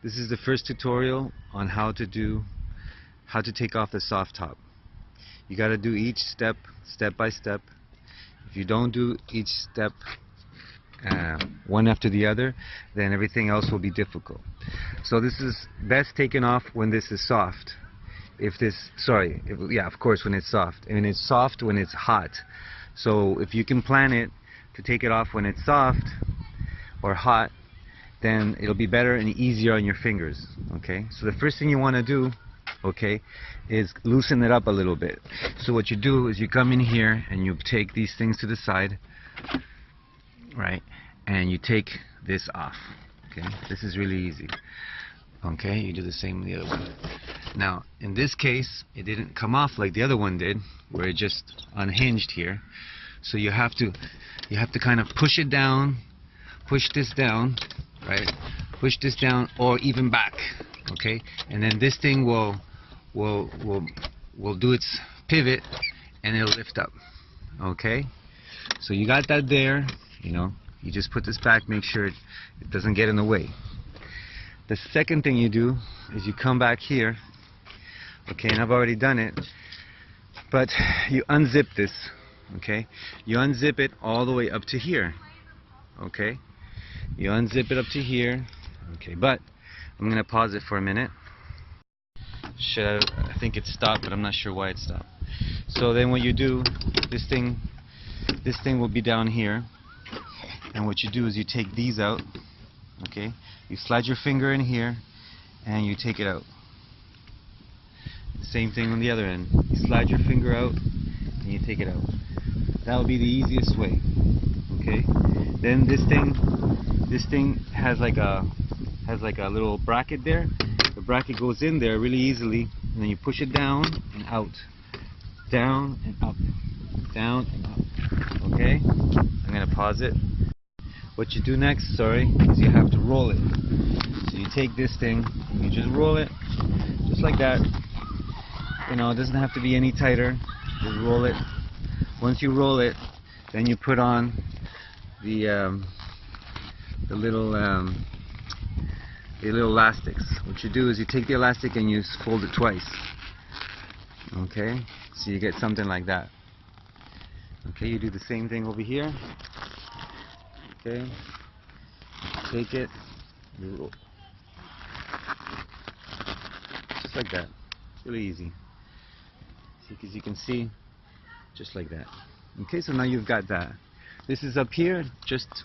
This is the first tutorial on how to take off the soft top. You got to do each step by step. If you don't do each step one after the other, then everything else will be difficult. So this is best taken off when this is soft. Of course, when it's soft. And it's soft when it's hot. So if you can plan it to take it off when it's soft or hot, then it'll be better and easier on your fingers. Okay, so the first thing you want to do, okay, is loosen it up a little bit. So what you do is you come in here and you take these things to the side, right, and you take this off. Okay, this is really easy. Okay, you do the same with the other one. Now in this case it didn't come off like the other one did, where it just unhinged here. So you have to kind of push it down, push this down, right, push this down, or even back. Okay, and then this thing will do its pivot and it'll lift up. Okay, so you got that there. You know, you just put this back, make sure it doesn't get in the way. The second thing you do is you come back here, okay, and I've already done it, but you unzip this. Okay, you unzip it all the way up to here. Okay, you unzip it up to here. Okay, but I'm gonna pause it for a minute. I think it stopped, but I'm not sure why it stopped. So then what you do, this thing will be down here, and what you do is you take these out. Okay, you slide your finger in here and you take it out. Same thing on the other end. You slide your finger out and you take it out. That will be the easiest way. Okay, then this thing has like a little bracket there. The bracket goes in there really easily, and then you push it down and out, down and up, down and up. Okay, I'm gonna pause it. What you do next, is you have to roll it. So you take this thing and you just roll it, just like that. You know, it doesn't have to be any tighter. Just roll it. Once you roll it, then you put on the little elastics. What you do is you take the elastic and you fold it twice. Okay, so you get something like that. Okay, you do the same thing over here. Okay, take it, just like that. It's really easy. As you can see, just like that. Okay, so now you've got that. This is up here, just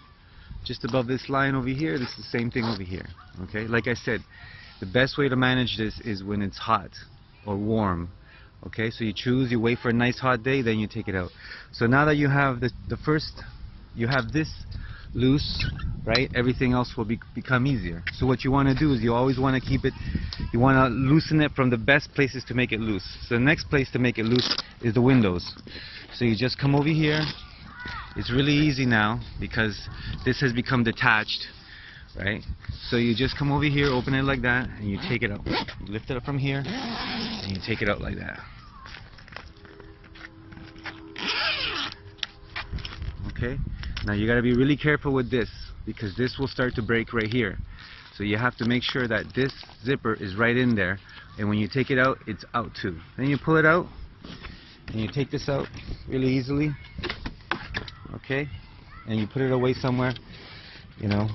above this line over here. This is the same thing over here. Okay, like I said, the best way to manage this is when it's hot or warm. Okay, so you wait for a nice hot day, then you take it out. So now that you have you have this loose, right, everything else will become easier. So what you want to do is you always want to keep it, you want to loosen it from the best places to make it loose. So the next place to make it loose is the windows. So you just come over here. It's really easy now because this has become detached, right? So you just come over here, open it like that, and you take it out. You lift it up from here and you take it out like that. Okay, now you got to be really careful with this because this will start to break right here. So you have to make sure that this zipper is right in there, and when you take it out, it's out too. Then you pull it out and you take this out really easily. Okay, and you put it away somewhere. You know,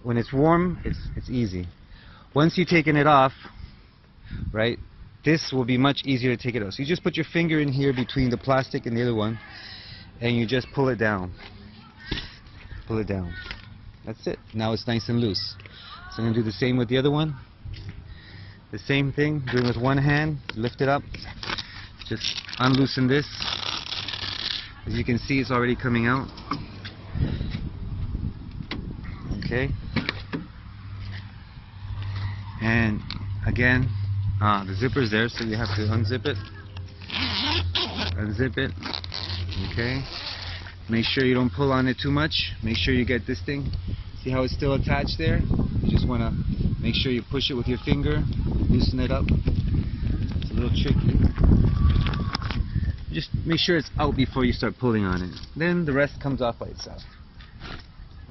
when it's warm, it's easy. Once you've taken it off, right, this will be much easier to take it out. So you just put your finger in here between the plastic and the other one, and you just pull it down. Pull it down. That's it. Now it's nice and loose. So I'm going to do the same with the other one. The same thing, doing with one hand. Lift it up. Just unloosen this. As you can see, it's already coming out. Okay. And again, the zipper's there, so you have to unzip it. Unzip it. Okay. Make sure you don't pull on it too much. Make sure you get this thing. See how it's still attached there? You just want to make sure you push it with your finger. Loosen it up. It's a little tricky. Just make sure it's out before you start pulling on it. Then the rest comes off by itself.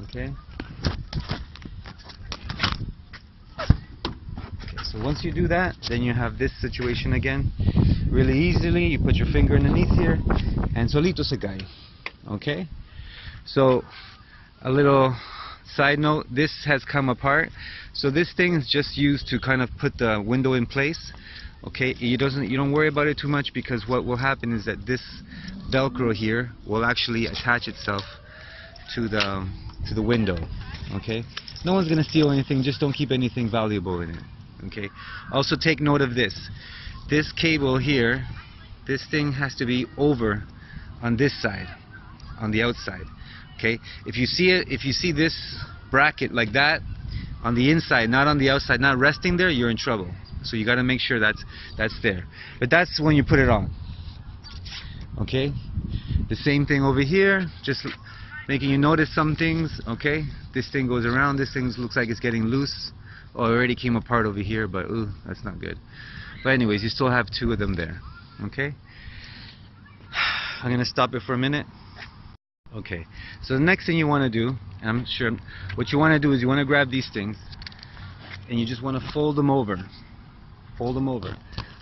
Okay? So once you do that, then you have this situation again. Really easily, you put your finger underneath here, and solito se cae. Okay? So, a little side note, this has come apart. So this thing is just used to kind of put the window in place. Okay, you don't worry about it too much, because what will happen is that this Velcro here will actually attach itself to the window. Okay, no one's gonna steal anything, just don't keep anything valuable in it. Okay, also take note of this. This cable here, this thing has to be over on this side, on the outside. Okay, if you see it, if you see this bracket like that on the inside, not on the outside, not resting there, you're in trouble. So you got to make sure that's there. But that's when you put it on. Okay, the same thing over here, just making you notice some things. Okay, this thing goes around, this thing looks like it's getting loose. Oh, it already came apart over here, but ooh, that's not good. But anyways, you still have two of them there. Okay, I'm gonna stop it for a minute. Okay, so the next thing you want to do, and I'm sure what you want to do is you want to grab these things and you just want to fold them over. Fold them over.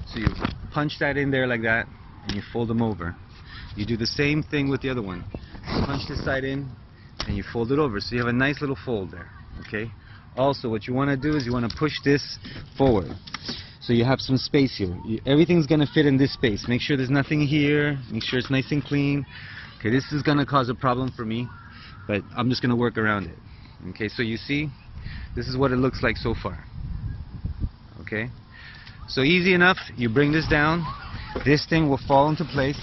So you punch that in there like that and you fold them over. You do the same thing with the other one. You punch this side in and you fold it over. So you have a nice little fold there. Okay. Also, what you want to do is you want to push this forward. So you have some space here. Everything's going to fit in this space. Make sure there's nothing here. Make sure it's nice and clean. Okay, this is going to cause a problem for me, but I'm just going to work around it. Okay, so you see, this is what it looks like so far. Okay, so easy enough. You bring this down. This thing will fall into place.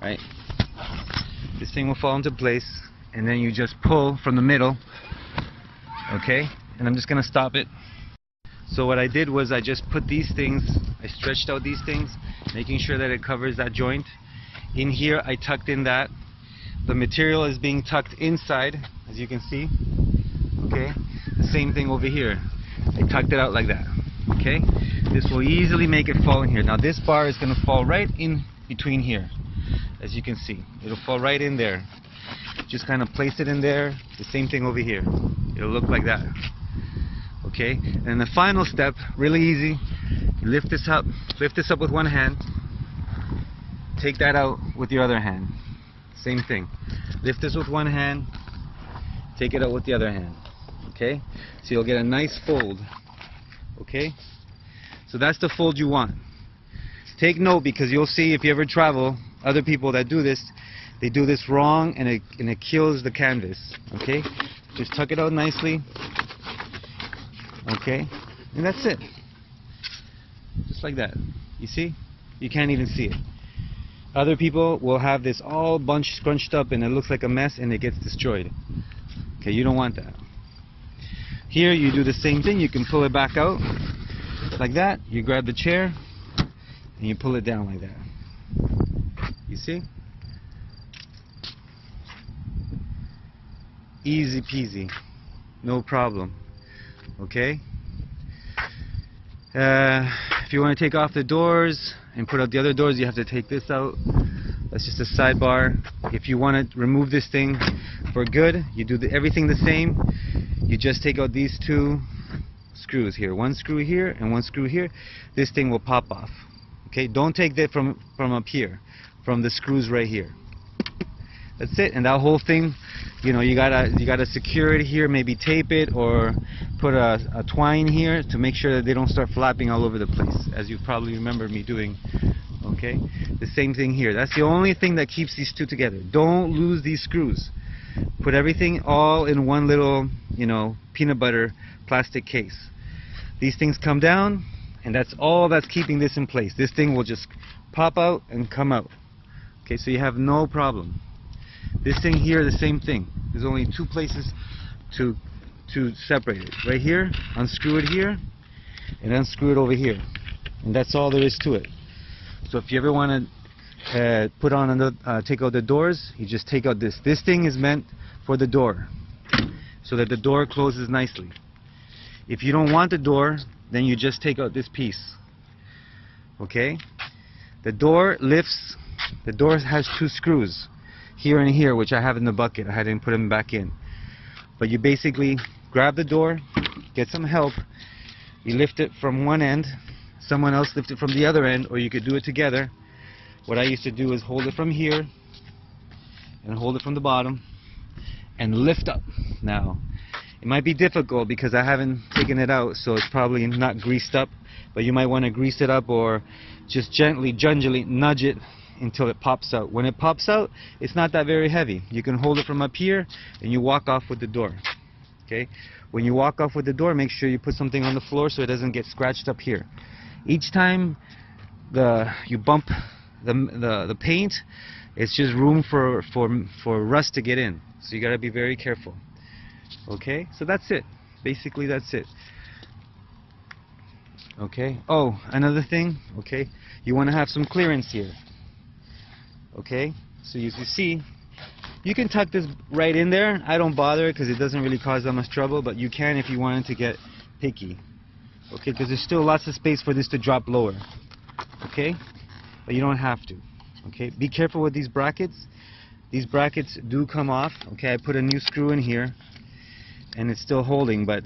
Right? This thing will fall into place, and then you just pull from the middle. Okay, and I'm just going to stop it. So what I did was I just put these things, I stretched out these things, making sure that it covers that joint. In here I tucked in that. The material is being tucked inside, as you can see. Okay, the same thing over here. I tucked it out like that. Okay, this will easily make it fall in here. Now this bar is going to fall right in between here, as you can see. It'll fall right in there. Just kind of place it in there. The same thing over here. It'll look like that. Okay, and the final step, really easy. You lift this up with one hand. Take that out with your other hand. Same thing. Lift this with one hand. Take it out with the other hand. Okay, so you'll get a nice fold. Okay, so that's the fold you want. Take note, because you'll see if you ever travel, other people that do this, they do this wrong, and it kills the canvas. Okay, just tuck it out nicely. Okay, and that's it. Just like that. You see? You can't even see it. Other people will have this all scrunched up and it looks like a mess and it gets destroyed. Okay, you don't want that. Here you do the same thing. You can pull it back out like that. You grab the chair and you pull it down like that. You see? Easy peasy. No problem. Okay? If you want to take off the doors and put out the other doors, you have to take this out. That's just a sidebar. If you want to remove this thing for good, you do everything the same. You just take out these two screws here. One screw here and one screw here. This thing will pop off. Okay? Don't take that from up here, from the screws right here. That's it. And that whole thing, you know, you gotta secure it here, maybe tape it or put a twine here to make sure that they don't start flapping all over the place, as you probably remember me doing. Okay, the same thing here. That's the only thing that keeps these two together. Don't lose these screws. Put everything all in one little, you know, peanut butter plastic case. These things come down, and that's all that's keeping this in place. This thing will just pop out and come out. Okay, so you have no problem. This thing here, the same thing. There's only two places to separate it. Right here, unscrew it here, and unscrew it over here. And that's all there is to it. So if you ever want to put on another, take out the doors, you just take out this. This thing is meant for the door, so that the door closes nicely. If you don't want the door, then you just take out this piece. Okay? The door lifts. The door has two screws, here and here, which I have in the bucket. I didn't put them back in. But you basically grab the door, get some help. You lift it from one end, someone else lift it from the other end, or you could do it together. What I used to do is hold it from here and hold it from the bottom and lift up. Now it might be difficult because I haven't taken it out, so it's probably not greased up, but you might want to grease it up or just gently, gingerly nudge it until it pops out. When it pops out, it's not that very heavy. You can hold it from up here and you walk off with the door. Okay? When you walk off with the door, make sure you put something on the floor so it doesn't get scratched up here. Each time you bump the paint, it's just room for rust to get in. So you got to be very careful. Okay? So that's it. Basically that's it. Okay? Oh, another thing, okay? You want to have some clearance here. Okay? So as you see, you can tuck this right in there. I don't bother because it doesn't really cause that much trouble, but you can if you wanted to get picky. Okay? Because there's still lots of space for this to drop lower. Okay? But you don't have to. Okay? Be careful with these brackets. These brackets do come off. Okay? I put a new screw in here and it's still holding, but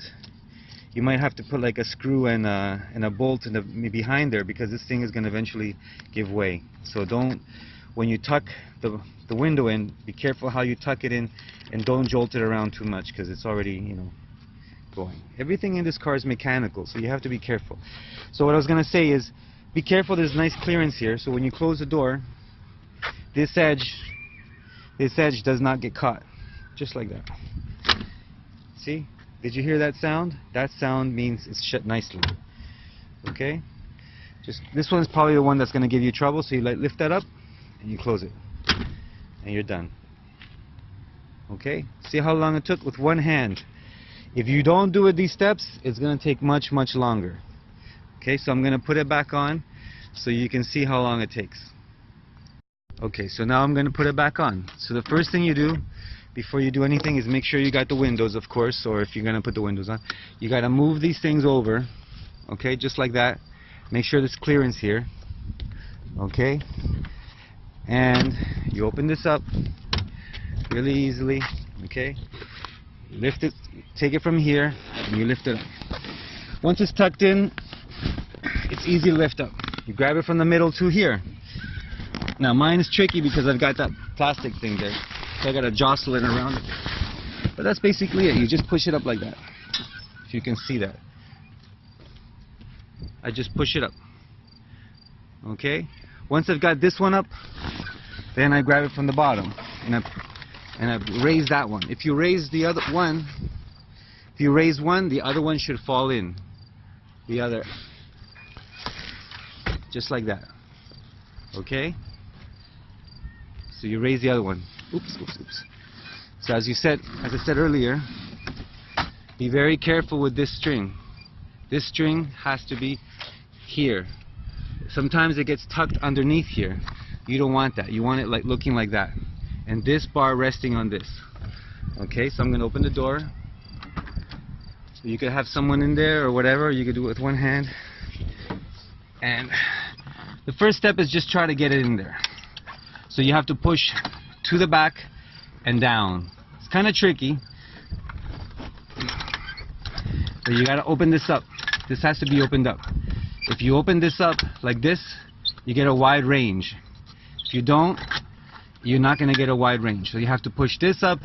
you might have to put like a screw and a bolt in behind there because this thing is going to eventually give way. So don't, when you tuck the window in, be careful how you tuck it in and don't jolt it around too much because it's already, you know, going. Everything in this car is mechanical, so you have to be careful. So what I was going to say is, be careful, there's nice clearance here, so when you close the door, this edge does not get caught. Just like that. See? Did you hear that sound? That sound means it's shut nicely. Okay? Just this one's probably the one that's going to give you trouble, so you lift that up and you close it. And you're done. Okay? See how long it took with one hand. If you don't do it these steps, it's going to take much, much longer. Okay, so I'm going to put it back on so you can see how long it takes. Okay, so now I'm going to put it back on. So the first thing you do before you do anything is make sure you got the windows, of course, or if you're going to put the windows on, you got to move these things over. Okay, just like that. Make sure there's clearance here. Okay, and you open this up really easily. Okay, lift it, take it from here and you lift it up. Once it's tucked in, it's easy to lift up. You grab it from the middle to here. Now mine is tricky because I've got that plastic thing there, so I got to jostle it around it. But that's basically it. You just push it up like that. If you can see that, I just push it up. Okay, once I've got this one up, then I grab it from the bottom and I raise that one. If you raise the other one, the other one should fall in. The other, just like that. Okay? So you raise the other one. Oops, oops, oops. So as I said earlier, be very careful with this string. This string has to be here. Sometimes it gets tucked underneath here. You don't want that. You want it like looking like that. And this bar resting on this. Okay, so I'm going to open the door. You could have someone in there or whatever. You could do it with one hand. And the first step is just try to get it in there. So you have to push to the back and down. It's kind of tricky. But you got to open this up. This has to be opened up. If you open this up like this, you get a wide range. If you don't, you're not going to get a wide range. So you have to push this up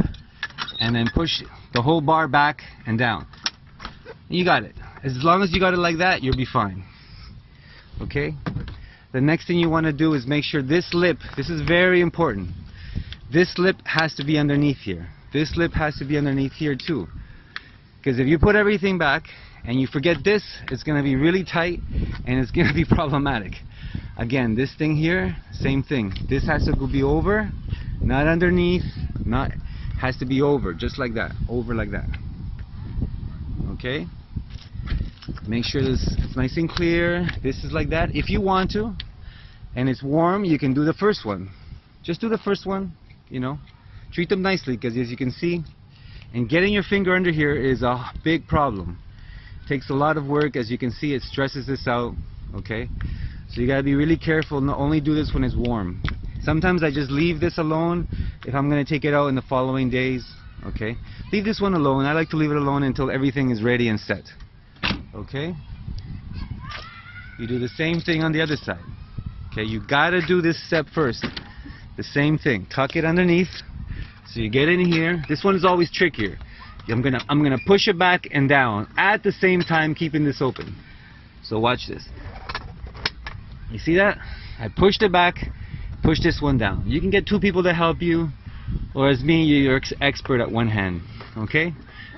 and then push the whole bar back and down. You got it. As long as you got it like that, you'll be fine. Okay? The next thing you want to do is make sure this lip, this is very important. This lip has to be underneath here. This lip has to be underneath here too. Because if you put everything back and you forget this, it's going to be really tight and it's going to be problematic. Again, this thing here, same thing. This has to be over, not underneath, has to be over, just like that, over like that. Okay? Make sure it's nice and clear. This is like that. If you want to, and it's warm, you can do the first one. Just do the first one, you know. Treat them nicely, because as you can see, and getting your finger under here is a big problem. It takes a lot of work. As you can see, it stresses this out. Okay? So you got to be really careful. Not only do this when it's warm. Sometimes I just leave this alone if I'm going to take it out in the following days. Okay? Leave this one alone. I like to leave it alone until everything is ready and set. Okay? You do the same thing on the other side. Okay, you gotta do this step first. The same thing. Tuck it underneath. So you get in here. This one is always trickier. I'm gonna push it back and down at the same time, keeping this open. So watch this. You see that? I pushed it back, push this one down. You can get two people to help you, or as me, you're expert at one hand. Okay?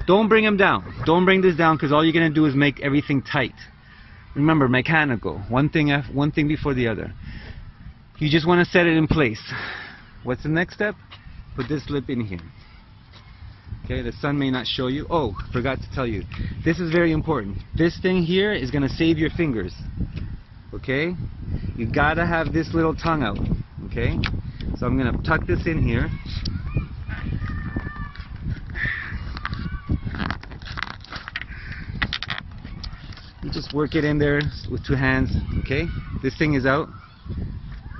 Don't bring them down. Don't bring this down, because all you're gonna do is make everything tight. Remember, mechanical. One thing before the other. You just want to set it in place. What's the next step? Put this lip in here. Okay, the sun may not show you. Oh, forgot to tell you. This is very important. This thing here is going to save your fingers. Okay? You gotta have this little tongue out. Okay? So I'm going to tuck this in here. You just work it in there with two hands. Okay? This thing is out.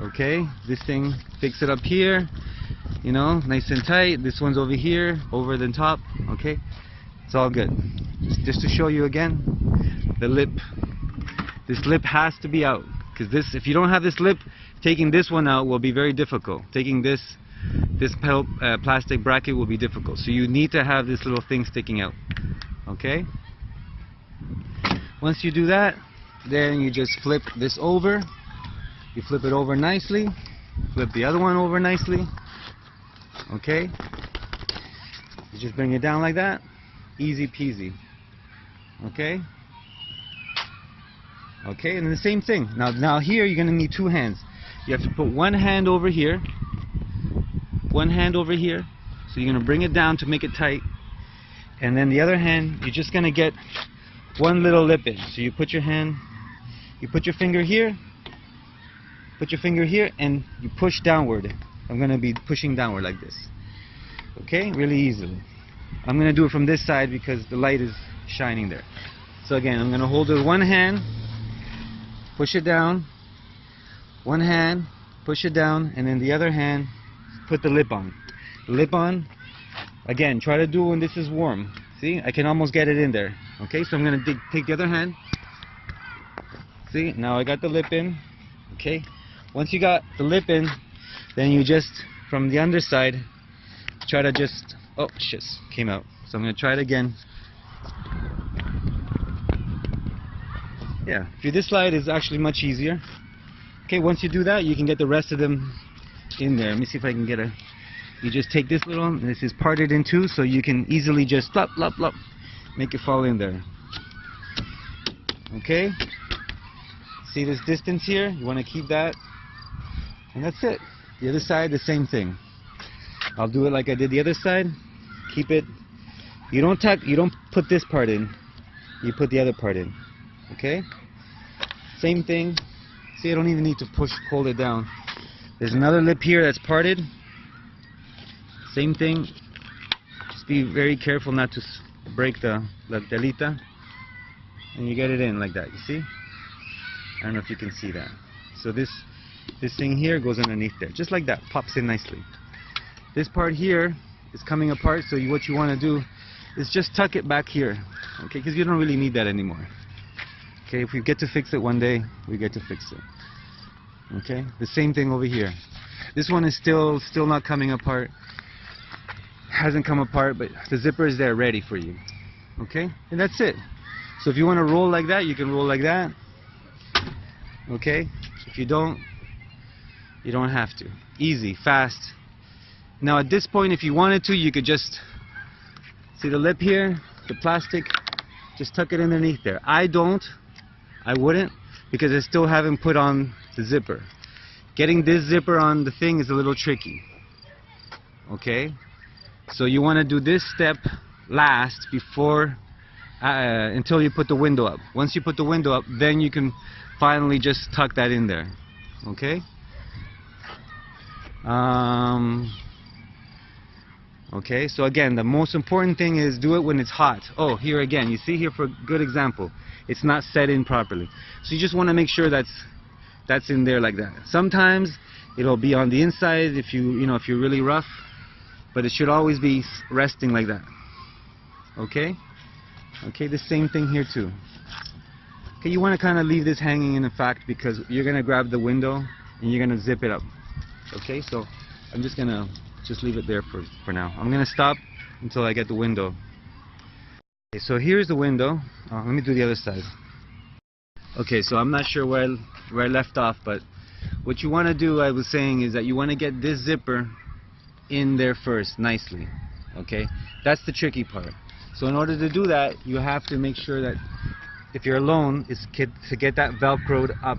Okay, this thing, fix it up here, you know, nice and tight. This one's over here, over the top. Okay, it's all good. Just to show you again, the lip. This lip has to be out, because this, if you don't have this lip, taking this one out will be very difficult. Taking this plastic bracket will be difficult. So you need to have this little thing sticking out. Okay. Once you do that, then you just flip this over. You flip it over nicely, flip the other one over nicely. Okay, you just bring it down like that, easy peasy. Okay, okay, and then the same thing. Now here you're gonna need two hands. You have to put one hand over here, one hand over here. So you're gonna bring it down to make it tight, and then the other hand you're just gonna get one little lip in. So you put your hand, you put your finger here. Put your finger here and you push downward. I'm going to be pushing downward like this. Okay? Really easily. I'm going to do it from this side because the light is shining there. So again, I'm going to hold it with one hand, push it down, one hand, push it down, and then the other hand, put the lip on. The lip on, again, try to do it when this is warm. See? I can almost get it in there. Okay? So I'm going to take the other hand. See? Now I got the lip in. Okay? Once you got the lip in, then you just, from the underside, try to just, oh shit, came out. So I'm going to try it again. Yeah, this slide is actually much easier. Okay, once you do that, you can get the rest of them in there. Let me see if I can get a, you just take this little, this is parted in two, so you can easily just plop, plop, plop, make it fall in there. Okay, see this distance here? You want to keep that. And that's it. The other side, the same thing. I'll do it like I did the other side. Keep it. You don't put this part in. You put the other part in. Okay? Same thing. See, I don't even need to hold it down. There's another lip here that's parted. Same thing. Just be very careful not to break the telita. And you get it in like that. You see? I don't know if you can see that. So this thing here goes underneath there, just like that, pops in nicely. This part here is coming apart, so what you want to do is just tuck it back here, okay? Because you don't really need that anymore. Okay, if we get to fix it one day, we get to fix it. Okay, the same thing over here. This one is still not coming apart. Hasn't come apart, but the zipper is there ready for you. Okay, and that's it. So if you want to roll like that, you can roll like that. Okay, if you don't have to. Easy, fast. Now at this point, if you wanted to, you could just see the lip here, the plastic, just tuck it underneath there. I wouldn't, because I still haven't put on the zipper. Getting this zipper on the thing is a little tricky. Okay, so you want to do this step last before until you put the window up. Once you put the window up, then you can finally just tuck that in there. Okay. Okay, so again, the most important thing is do it when it's hot. Oh, here again, you see here for a good example, it's not set in properly. So you just want to make sure that's in there like that. Sometimes it'll be on the inside if if you're really rough, but it should always be resting like that. Okay? Okay, the same thing here too. Okay, you want to kind of leave this hanging in fact, because you're going to grab the window and you're going to zip it up. Okay, so I'm just going to leave it there for now. I'm going to stop until I get the window. Okay, so here's the window. Let me do the other side. Okay, so I'm not sure where I left off, but what you want to do, I was saying, is that you want to get this zipper in there first, nicely. Okay, that's the tricky part. So in order to do that, you have to make sure that if you're alone, is to get that velcroed up.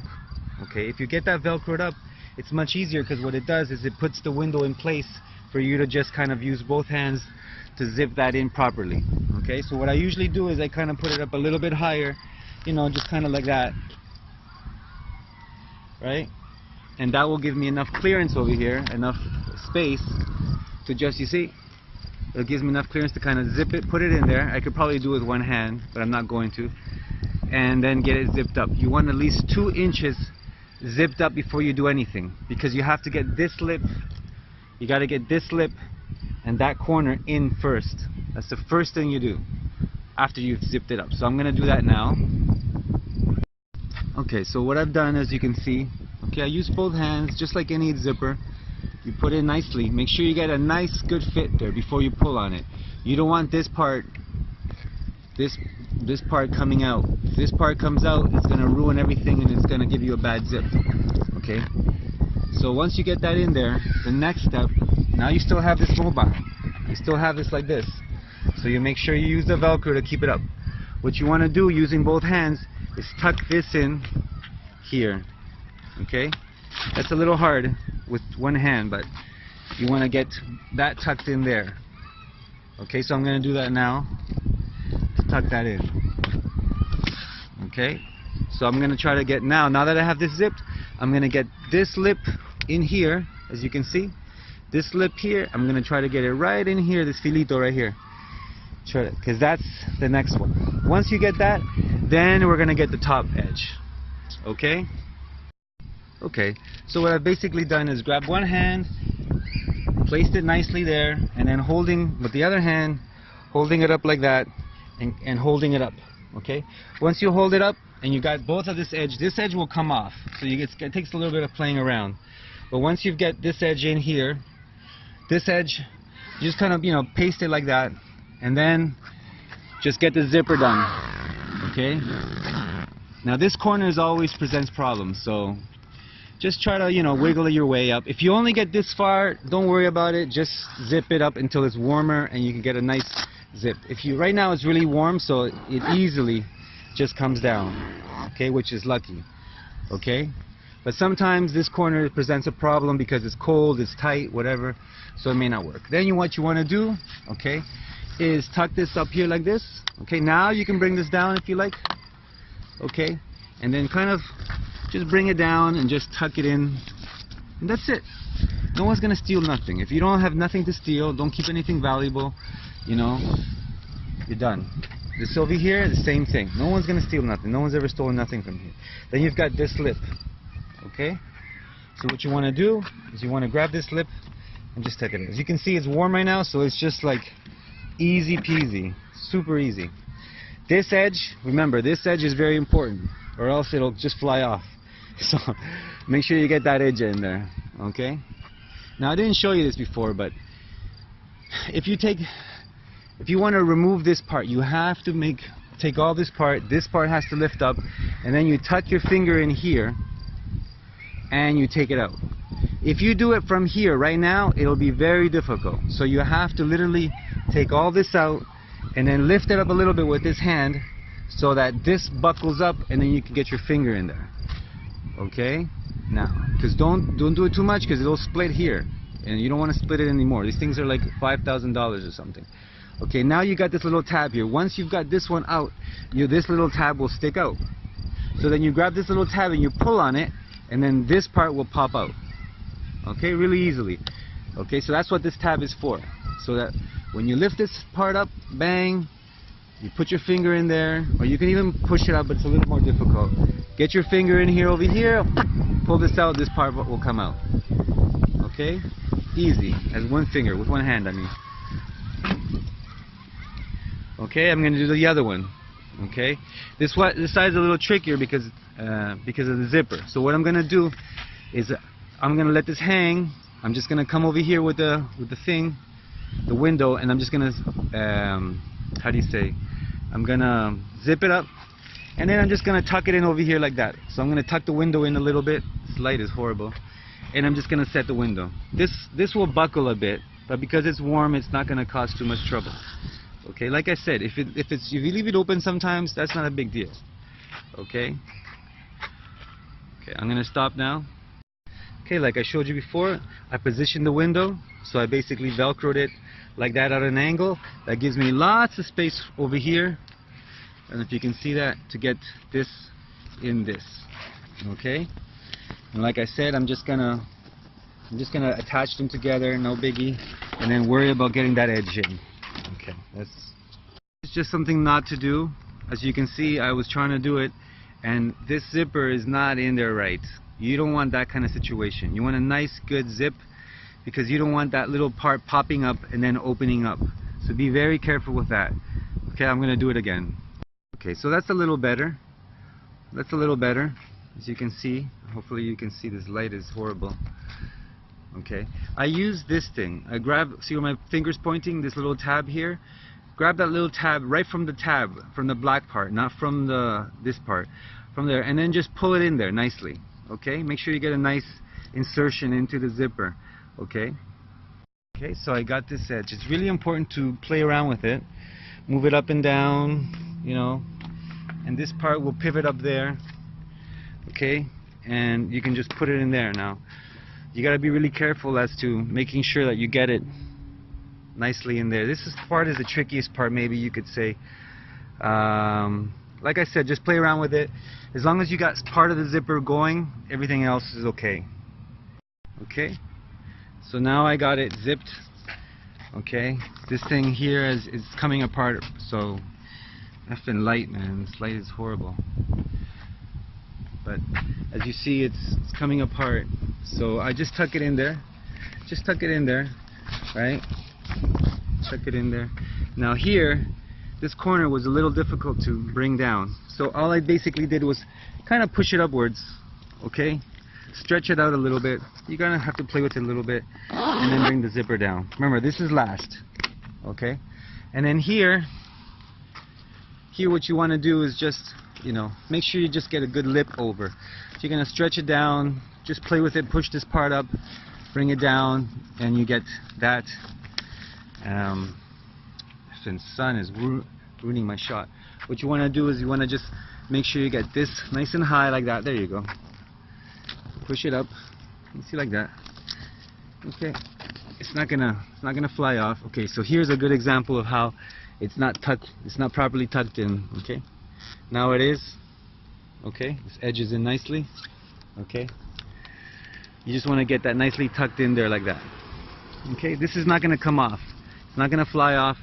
Okay, if you get that velcroed up, it's much easier, because what it does is it puts the window in place for you to just kind of use both hands to zip that in properly. Okay, so what I usually do is I kind of put it up a little bit higher, you know, just kind of like that, right? And that will give me enough clearance over here, enough space to just, you see, it gives me enough clearance to kind of zip it, put it in there. I could probably do it with one hand, but I'm not going to. And then get it zipped up. You want at least 2 inches zipped up before you do anything, because you have to get this lip, you got to get this lip and that corner in first. That's the first thing you do after you've zipped it up. So I'm going to do that now. Okay, so what I've done, as you can see, okay, I use both hands just like any zipper. You put it nicely. Make sure you get a nice good fit there before you pull on it. You don't want this part coming out. If this part comes out, it's going to ruin everything and it's going to give you a bad zip. Okay, so once you get that in there, the next step, now you still have this mobile, you still have this like this, so you make sure you use the velcro to keep it up. What you want to do using both hands is tuck this in here. Okay, that's a little hard with one hand, but you want to get that tucked in there. Okay, so I'm going to do that now to tuck that in. Okay, so I'm going to try to get now that I have this zipped, I'm going to get this lip in here, as you can see, this lip here, I'm going to try to get it right in here, this filito right here, because that's the next one. Once you get that, then we're going to get the top edge. Okay? Okay, so what I've basically done is grab one hand, placed it nicely there, and then holding with the other hand, holding it up like that, and holding it up. Okay, once you hold it up and you got both of this edge will come off, so it takes a little bit of playing around. But once you get this edge in here, this edge, you just kind of, you know, paste it like that, and then just get the zipper done. Okay, now this corner always presents problems, so just try to, you know, wiggle your way up. If you only get this far, don't worry about it, just zip it up until it's warmer and you can get a nice zip. Right now it's really warm, so it easily just comes down, okay, which is lucky. Okay, but sometimes this corner presents a problem because it's cold, it's tight, whatever, so it may not work. Then what you want to do, okay, is tuck this up here like this. Okay, now you can bring this down if you like. Okay, and then kind of just bring it down and just tuck it in, and that's it. No one's gonna steal nothing. If you don't have nothing to steal, don't keep anything valuable, you know, you're done. This over here, the same thing. No one's gonna steal nothing. No one's ever stolen nothing from here. Then you've got this lip. Okay, so what you want to do is you want to grab this lip and just tuck it in. As you can see, it's warm right now, so it's just like easy peasy, super easy. This edge, remember, this edge is very important, or else it'll just fly off. So make sure you get that edge in there. Okay, now I didn't show you this before, but if you want to remove this part, you have to take all this part has to lift up, and then you tuck your finger in here and you take it out. If you do it from here right now, it'll be very difficult, so you have to literally take all this out and then lift it up a little bit with this hand so that this buckles up, and then you can get your finger in there. Okay, now, because don't do it too much, because it'll split here and you don't want to split it anymore. These things are like $5,000 or something. Okay, now you got this little tab here. Once you've got this one out, this little tab will stick out. So then you grab this little tab and you pull on it, and then this part will pop out. Okay, really easily. Okay, so that's what this tab is for. So that when you lift this part up, bang, you put your finger in there, or you can even push it out, but it's a little more difficult. Get your finger in here, over here, pull this out, this part will come out. Okay, easy, as one finger, with one hand, I mean. Okay, I'm going to do the other one. Okay, this side is a little trickier because of the zipper. So what I'm gonna do is I'm gonna let this hang. I'm just gonna come over here with the window, and I'm just gonna how do you say? I'm gonna zip it up, and then I'm just gonna tuck it in over here like that. So I'm gonna tuck the window in a little bit. This light is horrible, and I'm just gonna set the window. This will buckle a bit, but because it's warm, it's not gonna cause too much trouble. Okay, like I said, if you leave it open sometimes, that's not a big deal. Okay. Okay, I'm gonna stop now. Okay, like I showed you before, I positioned the window, so I basically velcroed it like that at an angle. That gives me lots of space over here, and if you can see that, to get this in this. Okay, and like I said, I'm just gonna attach them together, no biggie, and then worry about getting that edge in. Okay, it's just something not to do. As you can see, I was trying to do it, and this zipper is not in there right. You don't want that kind of situation. You want a nice good zip, because you don't want that little part popping up and then opening up. So be very careful with that. Okay, I'm gonna do it again. Okay, so that's a little better. That's a little better, as you can see. Hopefully you can see. This light is horrible. Okay, I use this thing. I grab, see where my finger's pointing, this little tab here. Grab that little tab right from the tab, from the black part, not from this part, from there, and then just pull it in there nicely. Okay, make sure you get a nice insertion into the zipper. Okay. Okay, so I got this edge. It's really important to play around with it, move it up and down, you know, and this part will pivot up there. Okay, and you can just put it in there. Now you got to be really careful as to making sure that you get it nicely in there. This part is the trickiest part, maybe you could say. Like I said, just play around with it. As long as you got part of the zipper going, everything else is okay. Okay, so now I got it zipped. Okay, this thing here is coming apart, so effing light, man. This light is horrible. But as you see, it's coming apart. So I just tuck it in there. Just tuck it in there, right? Tuck it in there. Now here, this corner was a little difficult to bring down. So all I basically did was kind of push it upwards. Okay? Stretch it out a little bit. You're gonna have to play with it a little bit, and then bring the zipper down. Remember, this is last. Okay? And then here what you want to do is just, you know, make sure you just get a good lip over. So you're gonna stretch it down, just play with it, push this part up, bring it down, and you get that. The sun is ruining my shot. What you want to do is you want to just make sure you get this nice and high like that. There you go. Push it up. You see, like that. Okay. It's not gonna fly off. Okay. So here's a good example of how it's not tucked. It's not properly tucked in. Okay. Now it is. Okay. This edge is in nicely. Okay. You just want to get that nicely tucked in there like that. Okay. This is not gonna come off. It's not gonna fly off.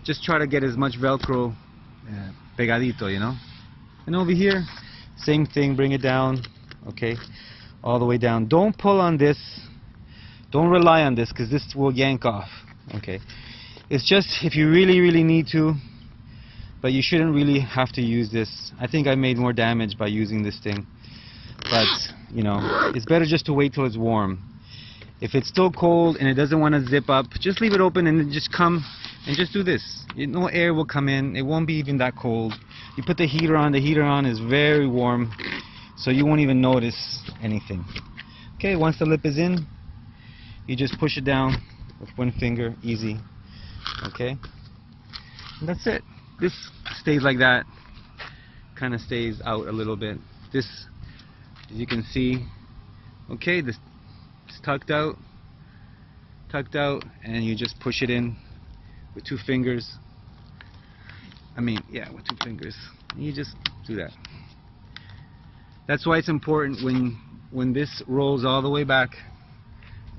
Just try to get as much Velcro pegadito, you know. And over here, same thing. Bring it down. Okay, all the way down. Don't pull on this. Don't rely on this, because this will yank off. Okay, it's just if you really need to, but you shouldn't really have to use this. I think I made more damage by using this thing, but you know, it's better just to wait till it's warm. If it's still cold and it doesn't want to zip up, just leave it open and then just come and just do this. No air will come in. It won't be even that cold. You put the heater on. The heater on is very warm, so you won't even notice anything. Okay, once the lip is in, you just push it down with one finger, easy. Okay, and that's it. This stays like that, kind of stays out a little bit. This, as you can see, okay, this is tucked out, and you just push it in with two fingers. With two fingers. You just do that. That's why it's important when this rolls all the way back.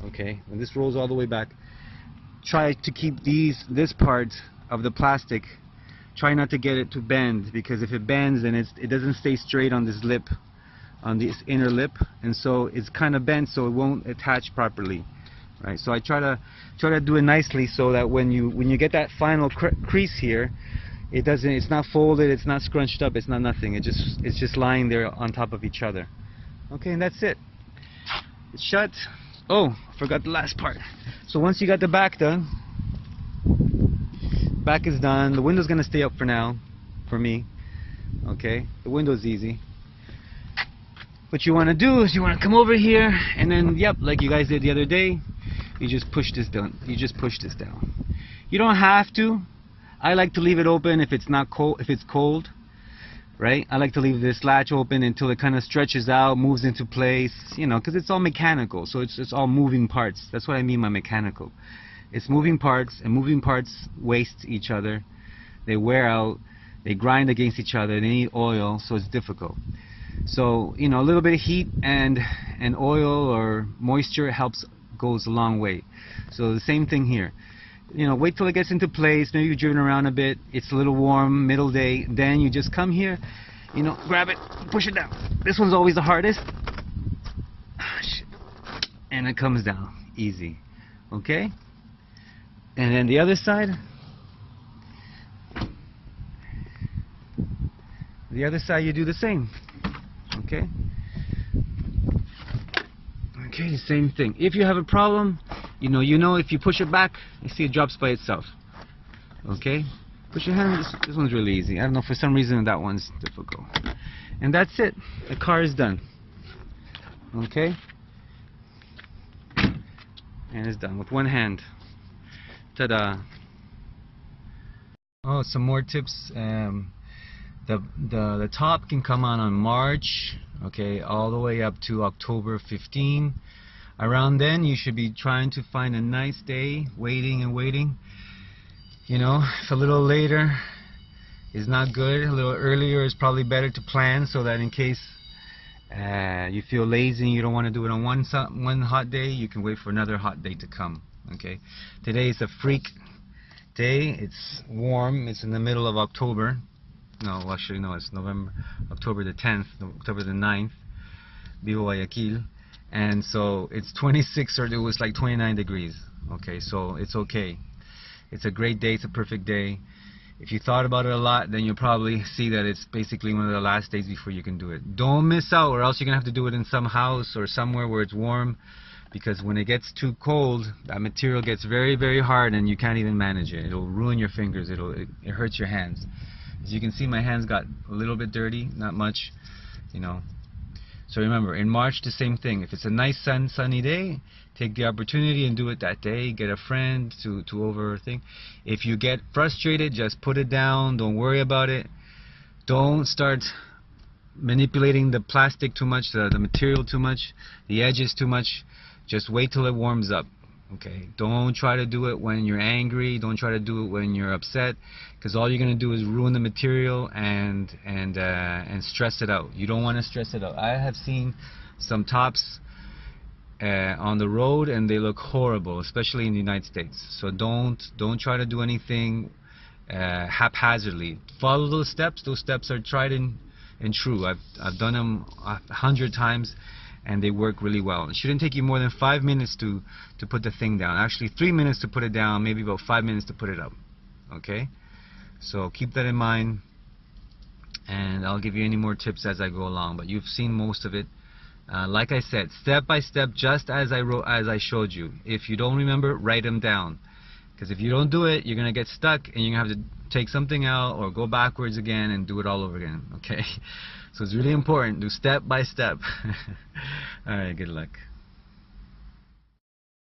Okay, when this rolls all the way back, try to keep this part of the plastic. Try not to get it to bend, because if it bends, then it doesn't stay straight on this lip, on this inner lip, and so it's kind of bent, so it won't attach properly. Right, so I try to do it nicely so that when you get that final crease here, It doesn't, it's not folded, it's not scrunched up, it's not nothing. It's just lying there on top of each other. Okay, and that's it. It's shut. Oh, I forgot the last part. So once you got the back done, back is done. The window's gonna stay up for now, for me. Okay, the window's easy. What you want to do is you want to come over here, and then, yep, like you guys did the other day, you just push this down. You just push this down. You don't have to. I like to leave it open if it's not cold. If it's cold, right? I like to leave this latch open until it kind of stretches out, moves into place, you know, because it's all mechanical. So it's all moving parts. That's what I mean by mechanical. It's moving parts, and moving parts waste each other. They wear out. They grind against each other. They need oil, so it's difficult. So, you know, a little bit of heat and oil or moisture goes a long way. So the same thing here. You know, wait till it gets into place. Maybe you've driven around a bit. It's a little warm, middle day. Then you just come here, you know, grab it, push it down. This one's always the hardest. And it comes down easy. Okay? And then the other side. The other side you do the same. Okay? Okay, the same thing. If you have a problem, you know if you push it back, you see it drops by itself. Okay? Push your hand. This one's really easy. I don't know, for some reason that one's difficult. And that's it. The car is done. Okay? And it's done with one hand. Ta-da! Oh, some more tips. The top can come on March, okay, all the way up to October 15. Around then you should be trying to find a nice day, waiting and waiting. You know, if a little later is not good, a little earlier is probably better to plan, so that in case you feel lazy and you don't want to do it on one hot day, you can wait for another hot day to come. Okay, today is a freak day. It's warm. It's in the middle of October. No, actually no, it's October the 10th, October the 9th, Vivo Guayaquil, and so it's 26, or it was like 29 degrees. Okay, so it's okay. It's a great day. It's a perfect day. If you thought about it a lot, then you'll probably see that it's basically one of the last days before you can do it. Don't miss out, or else you're gonna have to do it in some house or somewhere where it's warm, because when it gets too cold, that material gets very, very hard, and you can't even manage it. It'll ruin your fingers. It hurts your hands. As you can see, my hands got a little bit dirty, not much, you know. So remember, in March, the same thing. If it's a nice sunny day, take the opportunity and do it that day. Get a friend to overthink. If you get frustrated, just put it down. Don't worry about it. Don't start manipulating the plastic too much, the material too much, the edges too much. Just wait till it warms up. Okay, don't try to do it when you're angry. Don't try to do it when you're upset, because all you're gonna do is ruin the material and stress it out. You don't want to stress it out. I have seen some tops on the road, and they look horrible, especially in the United States. So don't try to do anything haphazardly. Follow those steps. Those steps are tried and true. I've done them 100 times. And they work really well. It shouldn't take you more than 5 minutes to put the thing down. Actually 3 minutes to put it down, maybe about 5 minutes to put it up. Okay? So keep that in mind, and I'll give you any more tips as I go along, but you've seen most of it. Like I said, step by step, just as I showed you. If you don't remember, write them down. Because if you don't do it, you're going to get stuck, and you're going to have to take something out or go backwards again and do it all over again. Okay? So it's really important. Do step by step. Alright, good luck.